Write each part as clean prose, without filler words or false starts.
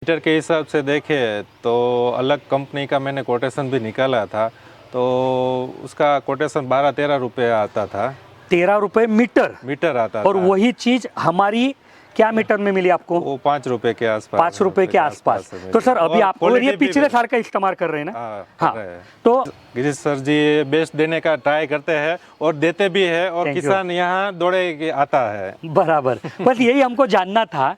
Metre के हिसाब से देखे तो अलग कंपनी का मैंने कोटेशन भी निकाला था, तो उसका कोटेशन 12-13 रुपये आता था। 13 रुपए मीटर मीटर आता और था। वही चीज हमारी क्या मीटर में मिली आपको? वो 5 रुपये के आसपास। 5 रुपए के आसपास। मिली। तो सर अभी और आप और ये क्वालिटी भी पिछले साल का इस्तेमाल कर रहे हैं ना? हाँ, हाँ, कर रहे हैं। तो गिरीश सर जी बेस्ट देने का ट्राई करते हैं और देते भी है, और Thank you. किसान यहाँ दौड़े के आता है। बराबर, बस यही हमको जानना था।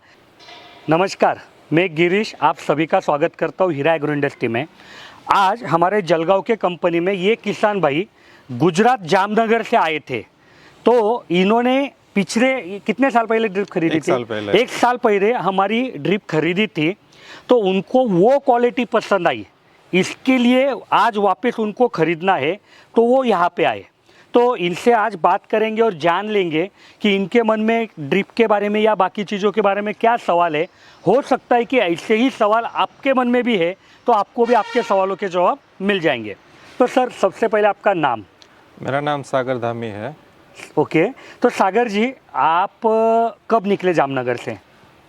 नमस्कार, मैं गिरीश आप सभी का स्वागत करता हूँ हीरा एग्रो इंडस्ट्री में। आज हमारे जलगांव के कंपनी में ये किसान भाई गुजरात जामनगर से आए थे, तो इन्होंने पिछले कितने साल पहले ड्रिप खरीदी थी? एक साल पहले हमारी ड्रिप खरीदी थी, तो उनको वो क्वालिटी पसंद आई, इसके लिए आज वापस उनको खरीदना है, तो वो यहाँ पे आए। तो इनसे आज बात करेंगे और जान लेंगे कि इनके मन में ड्रिप के बारे में या बाकी चीज़ों के बारे में क्या सवाल है। हो सकता है कि ऐसे ही सवाल आपके मन में भी है, तो आपको भी आपके सवालों के जवाब मिल जाएंगे। तो सर सबसे पहले आपका नाम? मेरा नाम सागर धामी है। ओके, तो सागर जी आप कब निकले जामनगर से?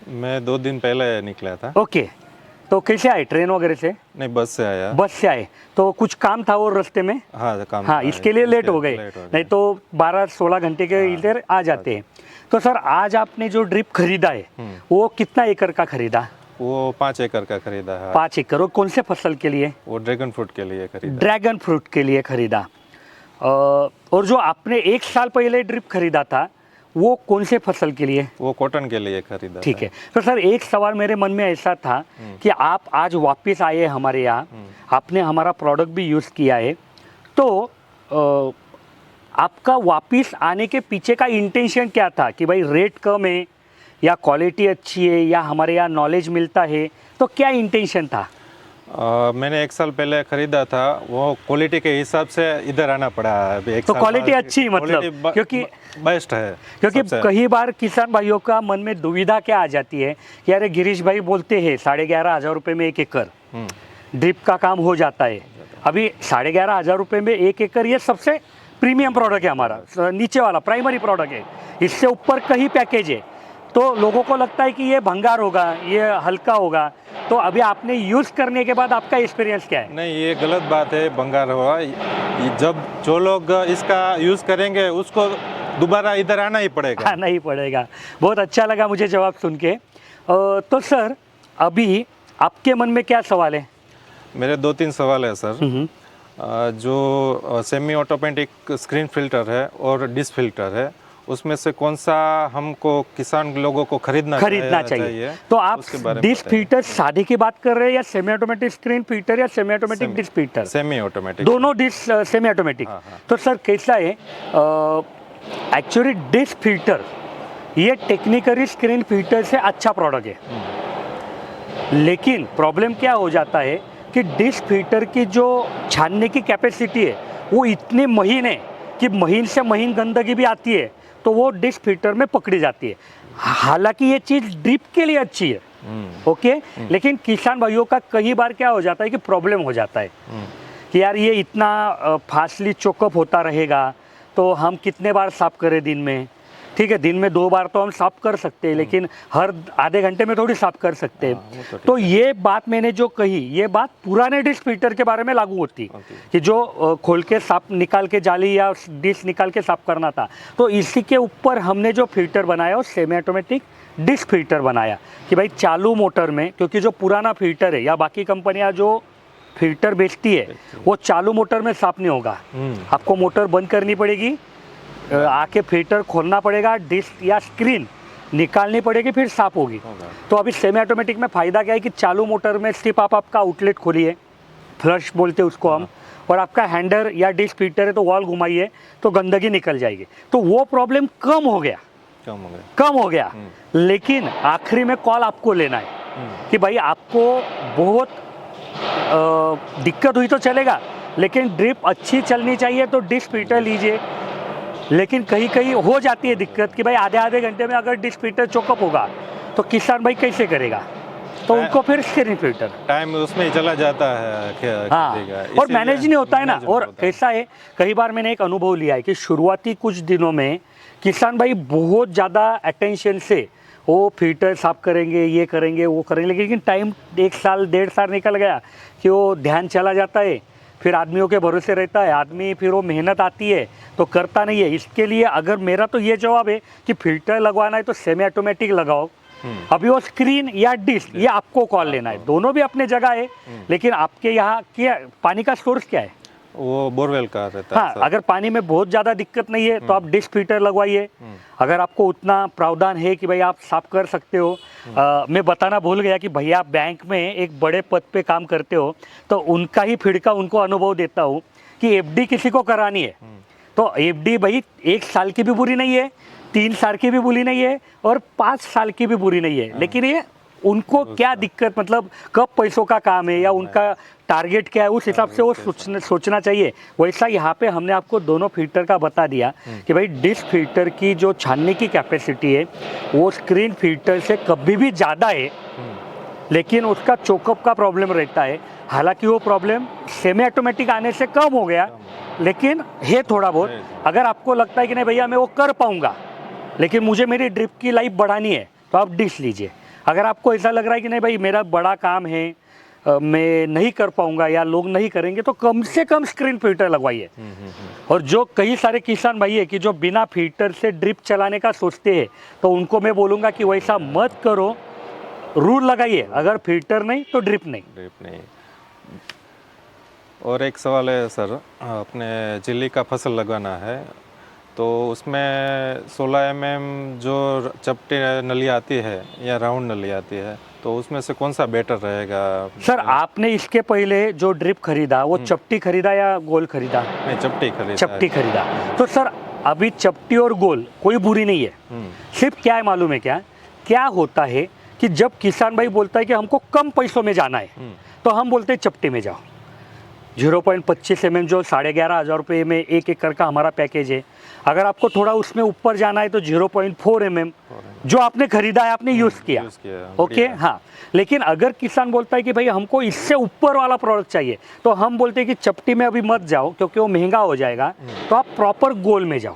मैं 2 दिन पहले निकला था। ओके, तो कैसे आए, ट्रेन वगैरह से? नहीं, बस से आया। बस से आए, तो कुछ काम था और रास्ते में? हाँ, काम हाँ, था, इसके लिए लेट हो गए, नहीं तो 12-16 घंटे के इधर आ जाते हैं। तो सर आज आपने जो ड्रिप खरीदा है वो कितना एकड़ का खरीदा? वो 5 एकड़ का खरीदा है। 5 एकड़, और कौन से फसल के लिए? वो ड्रैगन फ्रूट के लिए खरीदा। ड्रैगन फ्रूट के लिए खरीदा। और जो आपने एक साल पहले ड्रिप खरीदा था वो कौन से फसल के लिए? वो कॉटन के लिए खरीदा। ठीक है। तो सर एक सवाल मेरे मन में ऐसा था कि आप आज वापस आए हमारे यहाँ, आपने हमारा प्रोडक्ट भी यूज़ किया है, तो आपका वापस आने के पीछे का इंटेंशन क्या था कि भाई रेट कम है या क्वालिटी अच्छी है या हमारे यहाँ नॉलेज मिलता है, तो क्या इंटेंशन था? मैंने एक साल पहले खरीदा था, वो क्वालिटी के हिसाब से इधर आना पड़ा है अभी। तो क्वालिटी अच्छी, मतलब क्योंकि बेस्ट है, क्योंकि कई बार किसान भाइयों का मन में दुविधा क्या आ जाती है कि अरे गिरीश भाई बोलते हैं 11,500 रुपये में 1 एकड़ ड्रिप का काम हो जाता है। अभी 11,500 रुपये में 1 एकड़ ये सबसे प्रीमियम प्रोडक्ट है हमारा, नीचे वाला प्राइमरी प्रोडक्ट है। इससे ऊपर कहीं पैकेज है, तो लोगों को लगता है कि ये भंगार होगा, ये हल्का होगा। तो अभी आपने यूज़ करने के बाद आपका एक्सपीरियंस क्या है? नहीं, ये गलत बात है, भंगार हुआ। जब जो लोग इसका यूज़ करेंगे उसको दोबारा इधर आना ही पड़ेगा। आना ही पड़ेगा। बहुत अच्छा लगा मुझे जवाब सुन के। तो सर अभी आपके मन में क्या सवाल है? मेरे 2-3 सवाल है सर। जो सेमी ऑटोमेटिक स्क्रीन फिल्टर है और डिस्क फिल्टर है, उसमें से कौन सा हमको किसान लोगों को खरीदना चाहिए? तो आप डिस्क फिल्टर सादे की बात कर रहे हैं या सेमी ऑटोमेटिक स्क्रीन फिल्टर या semi automatic disc filter? Semi automatic, दोनों डिस्क सेमी ऑटोमेटिक। तो सर कैसा है, एक्चुअली डिस्क फिल्टर ये टेक्निकली स्क्रीन फिल्टर से अच्छा प्रोडक्ट है, लेकिन प्रॉब्लम क्या हो जाता है कि डिस्क फिल्टर की जो छानने की कैपेसिटी है वो इतनी महीन है कि महीन से महीन गंदगी भी आती है तो वो डिस्क फिल्टर में पकड़ी जाती है। हालांकि ये चीज़ ड्रिप के लिए अच्छी है, ओके, लेकिन किसान भाइयों का कई बार क्या हो जाता है कि प्रॉब्लम हो जाता है कि यार ये इतना फास्टली चोकअप होता रहेगा तो हम कितने बार साफ करें दिन में? ठीक है, दिन में 2 बार तो हम साफ कर सकते हैं, लेकिन हर आधे घंटे में थोड़ी साफ कर सकते हैं। तो ये बात मैंने जो कही, ये बात पुराने डिस्क फिल्टर के बारे में लागू होती कि जो खोल के साफ निकाल के जाली या डिस्क निकाल के साफ करना था। तो इसी के ऊपर हमने जो फिल्टर बनाया वो सेमी ऑटोमेटिक डिस्क फिल्टर बनाया कि भाई चालू मोटर में, क्योंकि जो पुराना फिल्टर है या बाकी कंपनियाँ जो फिल्टर बेचती है वो चालू मोटर में साफ नहीं होगा। आपको मोटर बंद करनी पड़ेगी, आके फिल्टर खोलना पड़ेगा, डिस्क या स्क्रीन निकालनी पड़ेगी, फिर साफ होगी। तो अभी सेमी ऑटोमेटिक में फ़ायदा क्या है कि चालू मोटर में सिर्फ आप आपका आउटलेट खोलिए, फ्लश बोलते हैं उसको हम, और आपका हैंडल या डिस्क फिल्टर है तो वॉल घुमाइए तो गंदगी निकल जाएगी। तो वो प्रॉब्लम कम हो गया। लेकिन आखिरी में कॉल आपको लेना है कि भाई आपको बहुत दिक्कत हुई तो चलेगा, लेकिन ड्रिप अच्छी चलनी चाहिए तो डिस्क फिल्टर लीजिए। लेकिन कहीं हो जाती है दिक्कत कि भाई आधे घंटे में अगर डिस्क फिल्टर चोकअप होगा तो किसान भाई कैसे करेगा? तो उनको फिर स्क्रीन फिल्टर टाइम उसमें ही चला जाता है। हाँ, और मैनेज नहीं होता है ना। और कैसा है, कई बार मैंने एक अनुभव लिया है कि शुरुआती कुछ दिनों में किसान भाई बहुत ज़्यादा अटेंशन से वो फिल्टर साफ करेंगे, ये करेंगे, वो करेंगे, लेकिन टाइम 1 साल 1.5 साल निकल गया कि वो ध्यान चला जाता है, फिर आदमियों के भरोसे रहता है आदमी, फिर वो मेहनत आती है तो करता नहीं है। इसके लिए अगर मेरा तो ये जवाब है कि फिल्टर लगवाना है तो सेमी ऑटोमेटिक लगाओ। अभी वो स्क्रीन या डिश ये आपको कॉल लेना है, दोनों भी अपने जगह है, लेकिन आपके यहाँ क्या पानी का सोर्स क्या है? वो बोरवेल का रहता है हाँ, सर। अगर पानी में बहुत ज़्यादा दिक्कत नहीं है तो आप डिश फिल्टर लगवाइए। अगर आपको उतना प्रावधान है कि भाई आप साफ कर सकते हो। मैं बताना भूल गया कि भैया बैंक में एक बड़े पद पे काम करते हो तो उनका ही फिर का उनको अनुभव देता हूँ कि एफडी किसी को करानी है तो एफडी भाई 1 साल की भी बुरी नहीं है, 3 साल की भी बुरी नहीं है और 5 साल की भी बुरी नहीं है, लेकिन ये उनको क्या दिक्कत, मतलब कब पैसों का काम है या उनका टारगेट क्या है, उस हिसाब से वो सोचना चाहिए। वैसा यहाँ पे हमने आपको दोनों फिल्टर का बता दिया कि भाई डिश फिल्टर की जो छानने की कैपेसिटी है वो स्क्रीन फिल्टर से कभी भी ज़्यादा है, लेकिन उसका चोकअप का प्रॉब्लम रहता है। हालांकि वो प्रॉब्लम सेमी ऑटोमेटिक आने से कम हो गया, लेकिन है थोड़ा बहुत। अगर आपको लगता है कि नहीं भैया मैं वो कर पाऊँगा लेकिन मुझे मेरी ड्रिप की लाइफ बढ़ानी है तो आप डिश लीजिए। अगर आपको ऐसा लग रहा है कि नहीं भाई मेरा बड़ा काम है, मैं नहीं कर पाऊंगा या लोग नहीं करेंगे, तो कम से कम स्क्रीन फिल्टर लगवाइए। और जो कई सारे किसान भाई है कि जो बिना फिल्टर से ड्रिप चलाने का सोचते हैं तो उनको मैं बोलूँगा कि वैसा मत करो, रूल लगाइए, अगर फिल्टर नहीं तो ड्रिप नहीं। ड्रिप नहीं। और एक सवाल है सर, अपने चिल्ली का फसल लगाना है तो उसमें 16 जो चपटी नली आती है या राउंड नली आती है तो उसमें से कौन सा बेटर रहेगा? सर आपने इसके पहले जो ड्रिप खरीदा वो चपटी खरीदा या गोल खरीदा? नहीं, चपटी खरीदा। चपटी खरीदा। तो सर अभी चपटी और गोल कोई बुरी नहीं है, सिर्फ क्या है मालूम है क्या होता है कि जब किसान भाई बोलता है कि हमको कम पैसों में जाना है तो हम बोलते हैं चपटी में जाओ। 0.25 mm जो 11,500 रुपये में 1 एकड़ का हमारा पैकेज है। अगर आपको थोड़ा उसमें ऊपर जाना है तो 0.4 mm जो आपने खरीदा है, आपने यूज़ किया, ओके हाँ। लेकिन अगर किसान बोलता है कि भाई हमको इससे ऊपर वाला प्रोडक्ट चाहिए तो हम बोलते हैं कि चपटी में अभी मत जाओ क्योंकि वो महंगा हो जाएगा, तो आप प्रॉपर गोल में जाओ।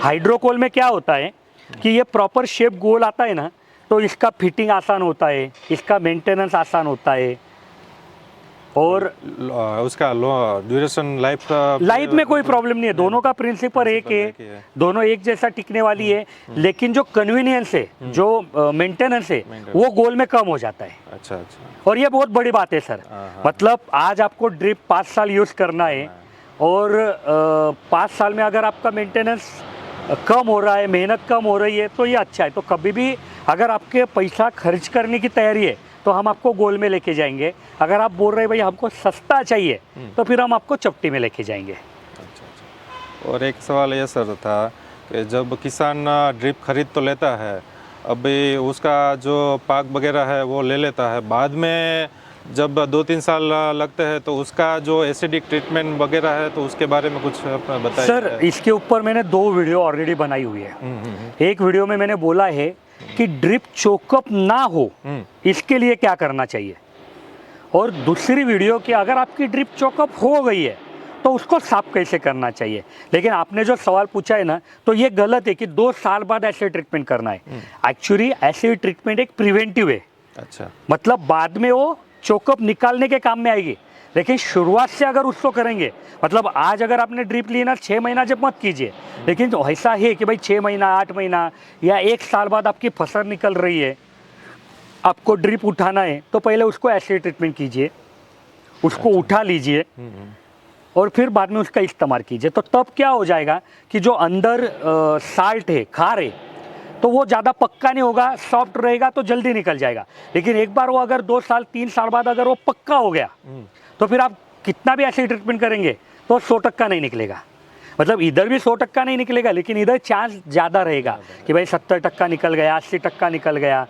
हाइड्रोकोल में क्या होता है कि ये प्रॉपर शेप गोल आता है ना, तो इसका फिटिंग आसान होता है, इसका मेंटेनेंस आसान होता है और उसका ड्यूरेशन लाइफ में कोई प्रॉब्लम नहीं है। दोनों का प्रिंसिपल एक है, दोनों एक जैसा टिकने वाली है, लेकिन जो कन्वीनियंस है, जो मेंटेनेंस है वो गोल में कम हो जाता है। अच्छा अच्छा। और ये बहुत बड़ी बात है सर। मतलब आज आपको ड्रिप 5 साल यूज़ करना है और 5 साल में अगर आपका मेंटेनेंस कम हो रहा है, मेहनत कम हो रही है तो ये अच्छा है। तो कभी भी अगर आपके पैसा खर्च करने की तैयारी है तो हम आपको गोल में लेके जाएंगे। अगर आप बोल रहे हैं भाई हमको सस्ता चाहिए तो फिर हम आपको चपटी में लेके जाएंगे। अच्छा अच्छा। और एक सवाल ये सर था कि जब किसान ड्रिप खरीद तो लेता है, अभी उसका जो पाक वगैरह है वो ले लेता है, बाद में जब 2-3 साल लगते हैं तो उसका जो एसिडिक ट्रीटमेंट वगैरह है तो उसके बारे में कुछ बताइए। सर इसके ऊपर मैंने 2 वीडियो ऑलरेडी बनाई हुई है। एक वीडियो में मैंने बोला है कि ड्रिप चोकअप ना हो इसके लिए क्या करना चाहिए, और दूसरी वीडियो कि अगर आपकी ड्रिप चोकअप हो गई है तो उसको साफ कैसे करना चाहिए। लेकिन आपने जो सवाल पूछा है ना, तो ये गलत है कि 2 साल बाद ऐसे ट्रीटमेंट करना है। एक्चुअली ऐसे ट्रीटमेंट एक प्रिवेंटिव है। अच्छा, मतलब बाद में वो चोकअप निकालने के काम में आएगी, लेकिन शुरुआत से अगर उसको करेंगे, मतलब आज अगर आपने ड्रिप ली ना 6 महीना जब मत कीजिए, लेकिन तो ऐसा है कि भाई 6 महीना 8 महीना या 1 साल बाद आपकी फसल निकल रही है, आपको ड्रिप उठाना है तो पहले उसको एसिड ट्रीटमेंट कीजिए, उसको उठा लीजिए और फिर बाद में उसका इस्तेमाल कीजिए। तो तब क्या हो जाएगा कि जो अंदर साल्ट है, खार है, तो वो ज़्यादा पक्का नहीं होगा, सॉफ्ट रहेगा तो जल्दी निकल जाएगा। लेकिन एक बार वो अगर 2 साल 3 साल बाद अगर वो पक्का हो गया तो फिर आप कितना भी एसिड ट्रीटमेंट करेंगे तो 100% नहीं निकलेगा। मतलब इधर भी 100% नहीं निकलेगा, लेकिन इधर चांस ज़्यादा रहेगा कि भाई 70% निकल गया, 80% निकल गया,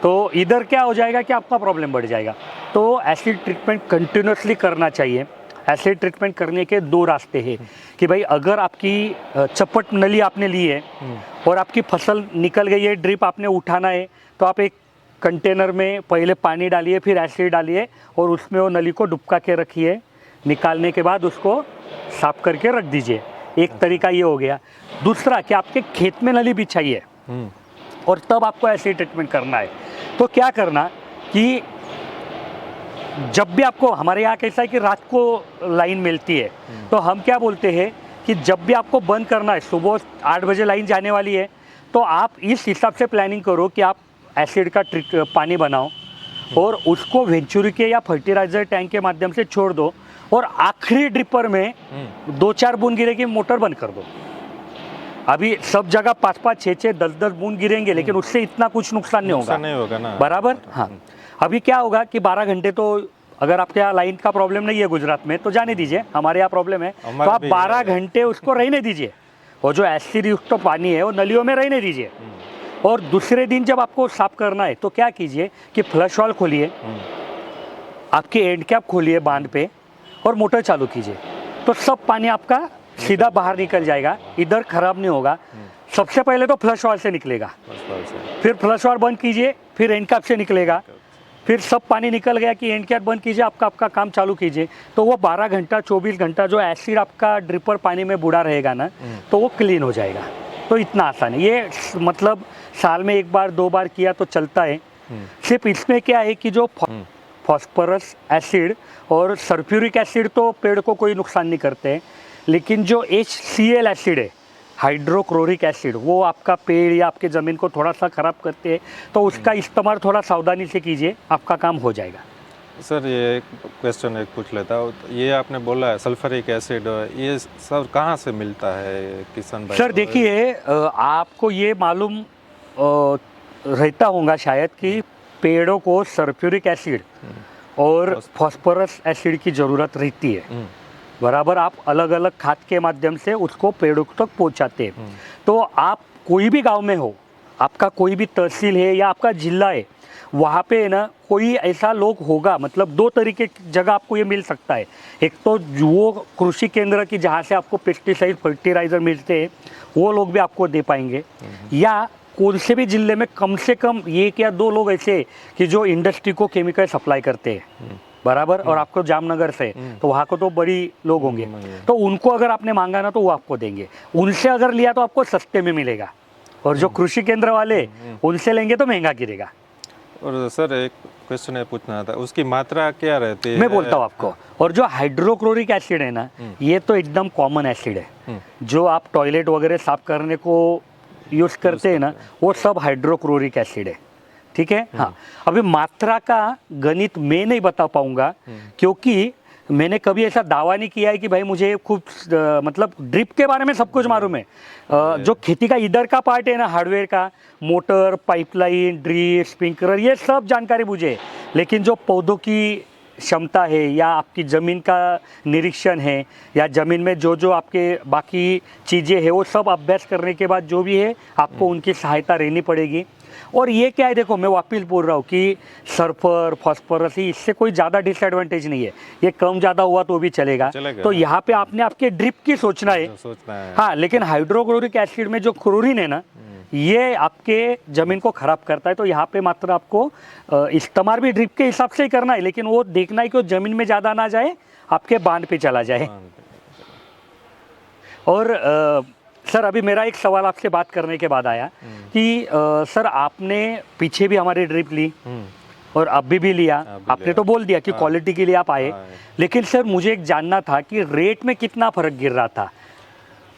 तो इधर क्या हो जाएगा कि आपका प्रॉब्लम बढ़ जाएगा। तो एसिड ट्रीटमेंट कंटिन्यूसली करना चाहिए। एसिड ट्रीटमेंट करने के 2 रास्ते हैं कि भाई अगर आपकी चपट नली आपने ली है और आपकी फसल निकल गई है, ड्रिप आपने उठाना है, तो आप एक कंटेनर में पहले पानी डालिए, फिर एसिड डालिए और उसमें वो नली को डुबका के रखिए। निकालने के बाद उसको साफ करके रख दीजिए। एक तरीका ये हो गया। दूसरा कि आपके खेत में नली बिछाइए, और तब आपको एसिड ट्रीटमेंट करना है। तो क्या करना कि जब भी आपको, हमारे यहाँ कैसा है कि रात को लाइन मिलती है, तो हम क्या बोलते हैं कि जब भी आपको बंद करना है, सुबह 8 बजे लाइन जाने वाली है, तो आप इस हिसाब से प्लानिंग करो कि आप एसिड का पानी बनाओ और उसको वेंचुरी के या फर्टिलाइजर टैंक के माध्यम से छोड़ दो और आखिरी ड्रिपर में 2-4 बूंद गिरेगी, मोटर बंद कर दो। अभी सब जगह 5-5, 6-6, 10-10 बूंद गिरेंगे, लेकिन उससे इतना कुछ नुकसान नहीं होगा ना, बराबर। हाँ, अभी क्या होगा कि 12 घंटे तो अगर आपके यहाँ लाइन का प्रॉब्लम नहीं है गुजरात में तो जाने दीजिए, हमारे यहाँ प्रॉब्लम है, तो आप 12 घंटे उसको रहने दीजिए, और जो एसिड युक्त तो पानी है वो नलियों में रहने दीजिए। और दूसरे दिन जब आपको साफ करना है तो क्या कीजिए कि फ्लश वाल्व खोलिए, आपके एंड कैप खोलिए बांध पे और मोटर चालू कीजिए, तो सब पानी आपका सीधा बाहर निकल जाएगा, इधर खराब नहीं होगा। सबसे पहले तो फ्लश वाल्व से निकलेगा, फिर फ्लश वाल्व बंद कीजिए, फिर एंड कैप से निकलेगा, फिर सब पानी निकल गया कि एंड कैप बंद कीजिए, आपका काम चालू कीजिए, तो वो 12 घंटा 24 घंटा जो एसिड आपका ड्रिपर पानी में बुड़ा रहेगा ना, तो वो क्लीन हो जाएगा। तो इतना आसान है ये, मतलब साल में 1 बार 2 बार किया तो चलता है। सिर्फ इसमें क्या है कि जो फॉस्फोरस एसिड और सल्फ्यूरिक एसिड तो पेड़ को कोई नुकसान नहीं करते, लेकिन जो HCl एसिड है, हाइड्रोक्लोरिक एसिड, वो आपका पेड़ या आपके ज़मीन को थोड़ा सा ख़राब करते हैं, तो उसका इस्तेमाल थोड़ा सावधानी से कीजिए, आपका काम हो जाएगा। सर ये एक क्वेश्चन एक पूछ लेता हूँ, ये आपने बोला है सल्फरिक एसिड, ये सब कहाँ से मिलता है किसान भाई? सर देखिए, आपको ये मालूम रहता होगा शायद कि पेड़ों को सल्फ्यूरिक एसिड और फॉस्फोरस एसिड की ज़रूरत रहती है, बराबर। आप अलग अलग खाद के माध्यम से उसको पेड़ों तक पहुंचाते हैं। तो आप कोई भी गांव में हो, आपका कोई भी तहसील है या आपका जिला है, वहाँ पे ना कोई ऐसा लोग होगा, मतलब 2 तरीके की जगह आपको ये मिल सकता है। एक तो वो कृषि केंद्र की जहाँ से आपको पेस्टिसाइड फर्टिलाइज़र मिलते हैं, वो लोग भी आपको दे पाएंगे, या कौन से भी जिले में कम से कम 1 या 2 लोग ऐसे कि जो इंडस्ट्री को केमिकल सप्लाई करते हैं, बराबर। और आपको जामनगर से, तो वहाँ को तो बड़ी लोग होंगे, तो उनको अगर आपने मांगा ना तो वो आपको देंगे। उनसे अगर लिया तो आपको सस्ते में मिलेगा, और जो कृषि केंद्र वाले उनसे लेंगे तो महंगा गिरेगा। और सर एक क्वेश्चन है पूछना था, उसकी मात्रा क्या रहती है? मैं बोलता हूँ आपको। और जो हाइड्रोक्लोरिक एसिड है ना, ये तो एकदम कॉमन एसिड है, जो आप टॉयलेट वगैरह साफ करने को यूज़ करते हैं ना, वो सब हाइड्रोक्लोरिक एसिड है, ठीक है। हाँ, अभी मात्रा का गणित मैं नहीं बता पाऊंगा, क्योंकि मैंने कभी ऐसा दावा नहीं किया है कि भाई मुझे खूब मतलब ड्रिप के बारे में सब कुछ मालूम है। जो खेती का इधर का पार्ट है ना, हार्डवेयर का, मोटर, पाइपलाइन, ड्रिप, स्प्रिंकलर, ये सब जानकारी मुझे है, लेकिन जो पौधों की क्षमता है या आपकी ज़मीन का निरीक्षण है या ज़मीन में जो जो आपके बाकी चीज़ें हैं, वो सब अभ्यास करने के बाद जो भी है आपको उनकी सहायता रहनी पड़ेगी। और ये क्या है, देखो मैं वापिस बोल रहा हूँ कि सल्फर, फॉस्फोरस, इससे कोई ज़्यादा डिसएडवांटेज नहीं है, ये कम ज़्यादा हुआ तो भी चलेगा। तो यहाँ पे आपने आपके ड्रिप की सोचना है। हाँ, लेकिन हाइड्रोक्लोरिक एसिड में जो क्लोरीन है ना, ये आपके ज़मीन को ख़राब करता है, तो यहाँ पे मात्र आपको इस्तेमाल भी ड्रिप के हिसाब से ही करना है, लेकिन वो देखना है कि वो ज़मीन में ज़्यादा ना जाए, आपके बांध पे चला जाए। और सर अभी मेरा एक सवाल आपसे बात करने के बाद आया कि सर आपने पीछे भी हमारी ड्रिप ली और अभी भी लिया, आपने तो बोल दिया कि क्वालिटी के लिए आप आए, लेकिन सर मुझे एक जानना था कि रेट में कितना फ़र्क गिर रहा था?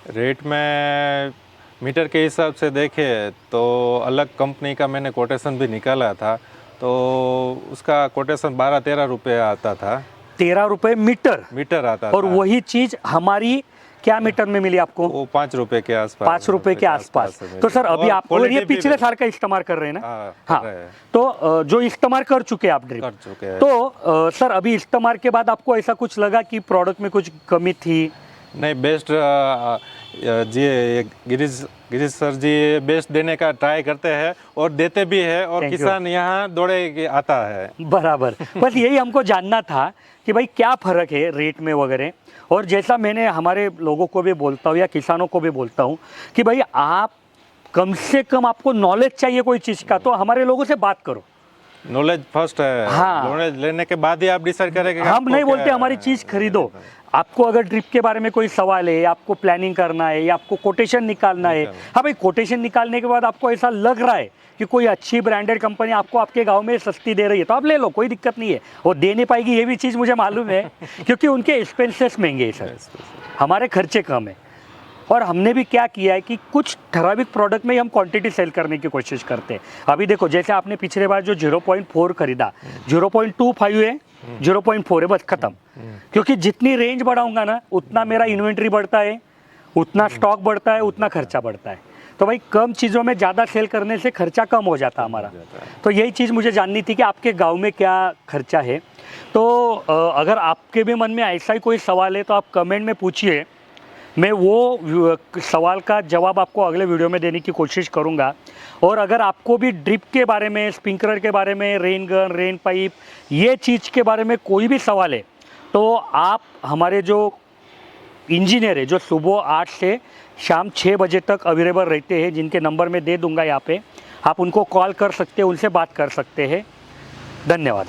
रेट में मीटर के हिसाब से देखे तो अलग कंपनी का मैंने कोटेशन भी निकाला था, तो उसका कोटेशन 12-13 रुपये आता था। 13 रुपये मीटर आता और था। वही चीज़ हमारी क्या मीटर में मिली आपको? वो 5 रुपये के आसपास। 5 रुपये के आसपास। तो सर अभी आप और ये पिछले साल का इस्तेमाल कर रहे हैं ना? हाँ, तो जो इस्तेमाल कर चुके हैं आप ड्रिप, कर चुके हैं। तो सर अभी इस्तेमाल के बाद आपको ऐसा कुछ लगा कि प्रोडक्ट में कुछ कमी थी? नहीं, बेस्ट जी गिरीश सर जी बेस्ट देने का ट्राई करते हैं और देते भी है, और किसान यहाँ दौड़े के आता है। बराबर, बस यही हमको जानना था कि भाई क्या फ़र्क है रेट में वगैरह। और जैसा मैंने हमारे लोगों को भी बोलता हूँ या किसानों को भी बोलता हूँ कि भाई आप कम से कम आपको नॉलेज चाहिए कोई चीज़ का, तो हमारे लोगों से बात करो, नॉलेज फर्स्ट है। हाँ। नॉलेज लेने के बाद ही आप डिसाइड करेंगे कि हम आपको नहीं क्या बोलते हमारी चीज़ खरीदो। आपको अगर ड्रिप के बारे में कोई सवाल है, आपको प्लानिंग करना है या आपको कोटेशन निकालना है, हाँ भाई कोटेशन निकालने के बाद आपको ऐसा लग रहा है कि कोई अच्छी ब्रांडेड कंपनी आपको आपके गांव में सस्ती दे रही है तो आप ले लो, कोई दिक्कत नहीं है। वो दे नहीं पाएगी ये भी चीज़ मुझे मालूम है क्योंकि उनके एक्सपेंसेस महंगे हैं सर, हमारे खर्चे कम है। और हमने भी क्या किया है कि कुछ ठराविक प्रोडक्ट में ही हम क्वांटिटी सेल करने की कोशिश करते हैं। अभी देखो जैसे आपने पिछले बार जो 0.4 खरीदा, 0.25 है, 0.4 है, बस खत्म। क्योंकि जितनी रेंज बढ़ाऊंगा ना उतना मेरा इन्वेंट्री बढ़ता है, उतना स्टॉक बढ़ता है, उतना खर्चा बढ़ता है। तो भाई कम चीज़ों में ज़्यादा सेल करने से खर्चा कम हो जाता हमारा। तो यही चीज़ मुझे जाननी थी कि आपके गांव में क्या खर्चा है। तो अगर आपके भी मन में ऐसा ही कोई सवाल है तो आप कमेंट में पूछिए, मैं वो सवाल का जवाब आपको अगले वीडियो में देने की कोशिश करूंगा। और अगर आपको भी ड्रिप के बारे में, स्प्रिंकलर के बारे में, रेन गन, रेन पाइप, ये चीज़ के बारे में कोई भी सवाल है तो आप हमारे जो इंजीनियर है जो सुबह 8 से शाम 6 बजे तक अवेलेबल रहते हैं, जिनके नंबर मैं दे दूंगा यहाँ पे, आप उनको कॉल कर सकते हैं, उनसे बात कर सकते हैं। धन्यवाद।